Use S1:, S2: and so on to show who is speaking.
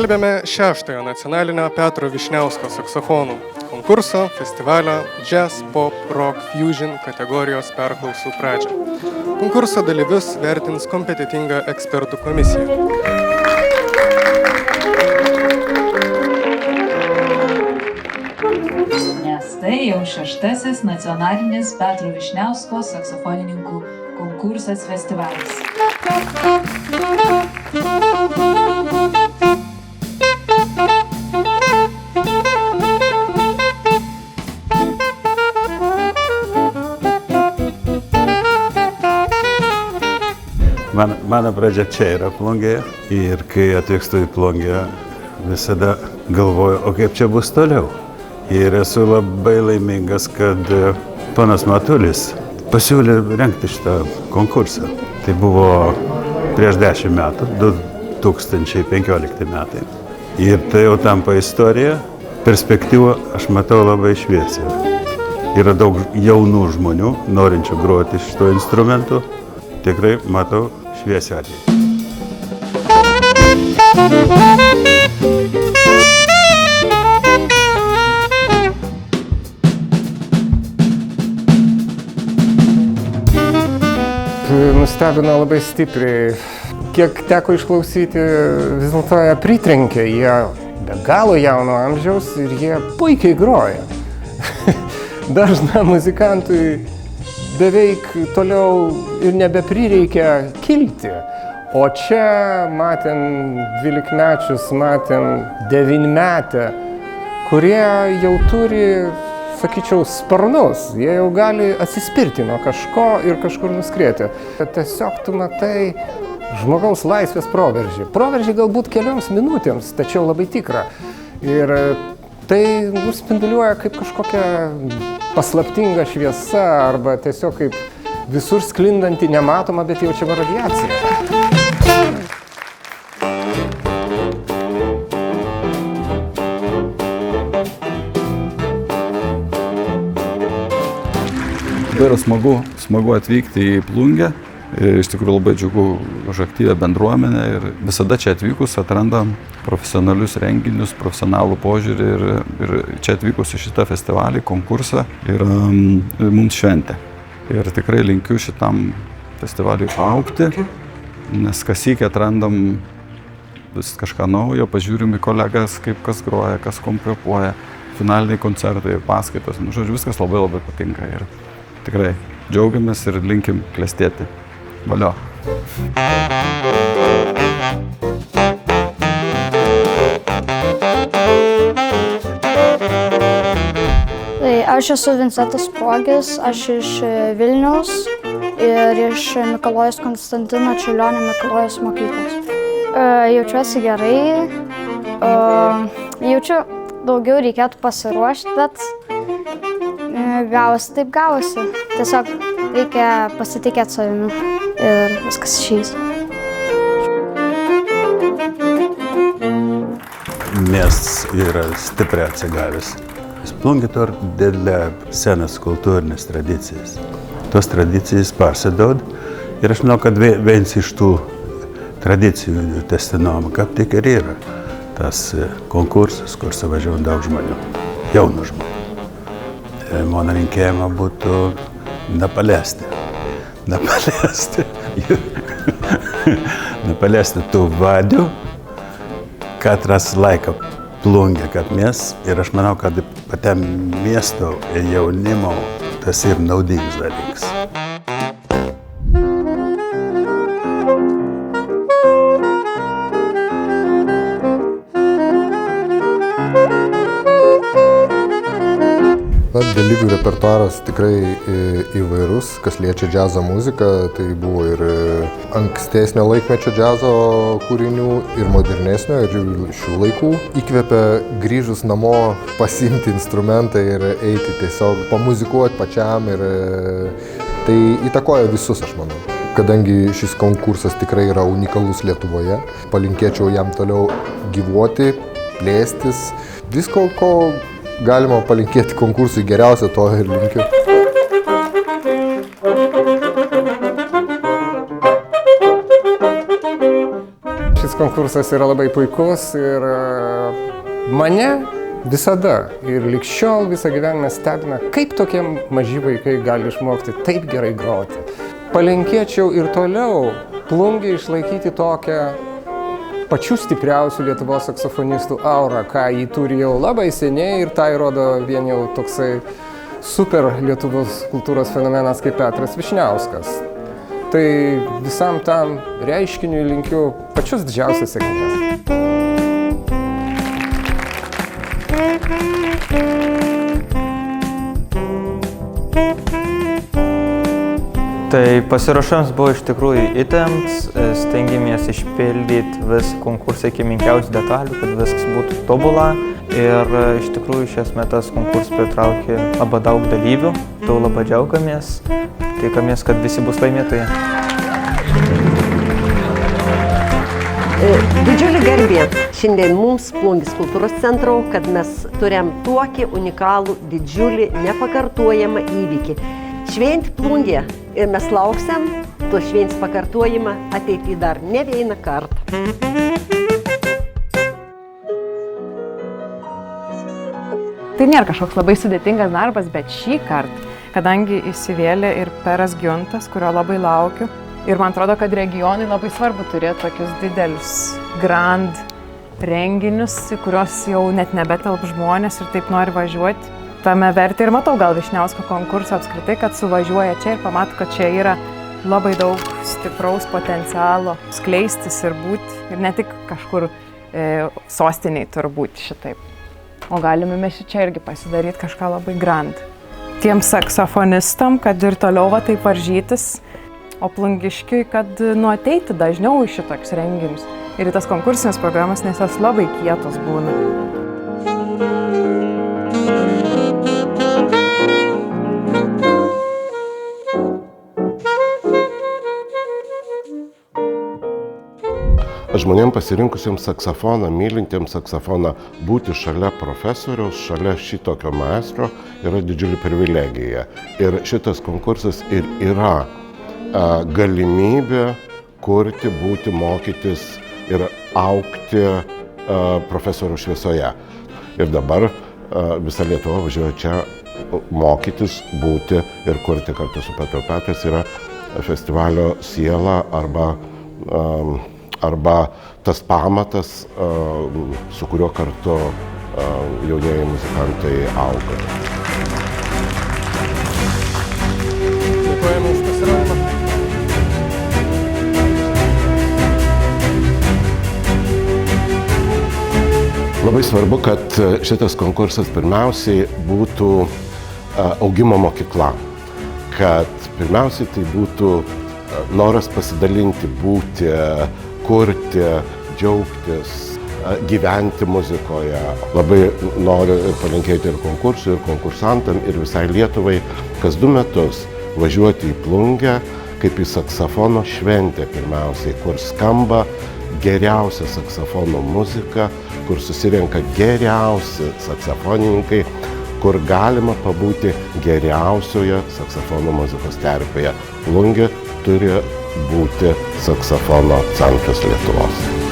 S1: Skelbėme 6-ojo nacionalinio Petro Vyšniausko saksofonų konkurso festivalio Jazz, Pop, Rock, Fusion kategorijos perklausų pradžią. Konkurso dalyvius vertins kompetitinga ekspertų komisija.
S2: Nes tai jau 6-asis nacionalinis Petro Vyšniausko saksofonininkų konkursas festivalis.
S3: Mano pradžia čia yra Plungėje ir kai atvykstu į Plungėje, visada galvoju, o kaip čia bus toliau. Ir esu labai laimingas, kad ponas Matulis pasiūlė rengti šitą konkursą. Tai buvo prieš 10 metų, 2015 metai. Ir tai jau tampa istorija, perspektyvą aš matau labai šviesią. Yra daug jaunų žmonių, norinčių groti šito instrumentu. Tikrai matau šviesią ateitį.
S4: Nustebino labai stipriai. Kiek teko išklausyti, vis dėlto jie pritrenkė, jie be galo jauno amžiaus ir jie puikiai groja. Dažnam muzikantui beveik toliau ir nebeprireikia kilti. O čia matėm 12-mečius, matėm 9-metę, kurie jau turi, sakyčiau, sparnus. Jie jau gali atsispirti nuo kažko ir kažkur nuskrieti. Tiesiog tu matai žmogaus laisvės proveržį. Proveržį galbūt kelioms minutėms, tačiau labai tikra. Ir tai nuspinduliuoja kaip kažkokia paslaptinga šviesa arba tiesiog kaip visur sklindanti nematoma, bet jaučiama radiacija.
S5: Labai yra smagu atvykti į Plungę. Iš tikrųjų labai džiugu už aktyvią bendruomenę ir visada čia atvykus atrandam profesionalius renginius, profesionalų požiūrį ir čia atvykus į šitą festivalį, konkursą yra mums šventė. Ir tikrai linkiu šitam festivaliui augti, nes kasykį atrandam vis kažką naujo, pažiūrim į kolegas, kaip kas groja, kas komplikuoja, finaliniai koncertai ir paskaitos. Žodžiu, viskas labai patinka ir tikrai džiaugiamės ir linkim klestėti. Valio.
S6: Aš esu Vincentas Pogis, aš iš Vilniaus ir iš Mikalojos Konstantino Čiurlionio Mikalojos mokyklos. Jaučiuosi gerai, jaučiu daugiau reikėtų pasiruošti, bet gavosi taip gavosi. Tiesiog reikia pasitikėti savimi ir viskas išeis.
S3: Miestas yra stipriai atsigavęs. Plungė turi didelę senas kultūrinės tradicijas. Tos tradicijas persiduoda ir aš manau, kad vienas iš tų tradicijų tęstinumų kaip tik ir yra tas konkursas, kur suvažiavo daug žmonių, jaunų žmonių. Mano rinkėjama būtų nepaliesti tų vadių, katras laiką Plungė kaip mes ir aš manau, kad patiem miesto jaunimo tas ir naudingas dalykas.
S7: Dalyvių repertuaras tikrai įvairus, kas liečia džiazo muziką, tai buvo ir ankstesnio laikmečio džiazo kūrinių, ir modernesnio, ir šių laikų. Įkvepia grįžus namo pasiimti instrumentą ir eiti tiesiog pamuzikuoti pačiam ir tai įtakoja visus, aš manau. Kadangi šis konkursas tikrai yra unikalus Lietuvoje, palinkėčiau jam toliau gyvuoti, plėstis, visko, ko galima palinkėti konkursui geriausio, to ir linkiu.
S4: šis konkursas yra labai puikus ir mane visada ir lig šiol visą gyvenimą stebina, kaip tokie maži vaikai gali išmokti taip gerai groti. Palinkėčiau ir toliau Plungei išlaikyti tokią pačių stipriausių Lietuvos saksofonistų aurą, ką jį turi jau labai seniai ir tai rodo vien jau toksai super Lietuvos kultūros fenomenas kaip Petras Vyšniauskas. Tai visam tam reiškiniui linkiu pačios didžiausios sėkmės.
S8: Tai pasiruošimas buvo iš tikrųjų įtemptas, stengiamės išpildyti vis konkursą iki menkiausių detalių, kad viskas būtų tobula. Ir iš tikrųjų šias metas konkursas pritraukė labai daug dalyvių, to labai džiaugiamės, tikimės, kad visi bus laimėtojai.
S9: Didžiulį garbė šiandien mums Plungės kultūros centro, kad mes turėjom tokį unikalų, didžiulį, nepakartojamą įvykį. Šventė Plungė ir mes lauksim to šventės pakartojimą ateityje dar ne vieną kartą.
S10: Tai nėra kažkoks labai sudėtingas darbas, bet šį kartą, kadangi įsivėlė ir Peras Giuntas, kurio labai laukiu, ir man atrodo, kad regionai labai svarbu turėti tokius didelius grand renginius, į kuriuos jau net nebetelp žmonės ir taip nori važiuoti. Tame vertė ir matau gal Vyšniausko konkursą apskritai, kad suvažiuoja čia ir pamato, kad čia yra labai daug stipraus potencialo skleistis ir būti, ir ne tik kažkur sostiniai turbūt šitaip. O galime mes čia irgi pasidaryti kažką labai grand. Tiems saksofonistam, kad ir toliau va taip varžytis, o plungiškiui, kad ateiti dažniau į šitokius renginius ir į tas konkursinės programas, nes jos labai kietos būna.
S11: Žmonėms pasirinkusiems saksofoną, mylintiems saksofoną, būti šalia profesoriaus, šalia šitokio maestro yra didžiulė privilegija. Ir šitas konkursas ir yra galimybė kurti, būti, mokytis ir augti profesorių šviesoje. Ir dabar visa Lietuva važiuoja čia mokytis, būti ir kurti kartu su Petru. Petras yra festivalio siela arba tas pamatas, su kuriuo kartu jaunieji muzikantai auga.
S1: Dėkojame už pasirodymą.
S11: Labai svarbu, kad šitas konkursas pirmiausiai būtų augimo mokykla. Kad pirmiausiai tai būtų noras pasidalinti, būti, kurti, džiaugtis, gyventi muzikoje. Labai noriu palinkėti ir konkursui, ir konkursantam, ir visai Lietuvai, kas 2 metus važiuoti į Plungę, kaip į saksofono šventę pirmiausiai, kur skamba geriausia saksofono muzika, kur susirenka geriausi saksofonininkai, kur galima pabūti geriausioje saksofono muzikos terpėje. Plungė turi būti saksofono centras Lietuvos.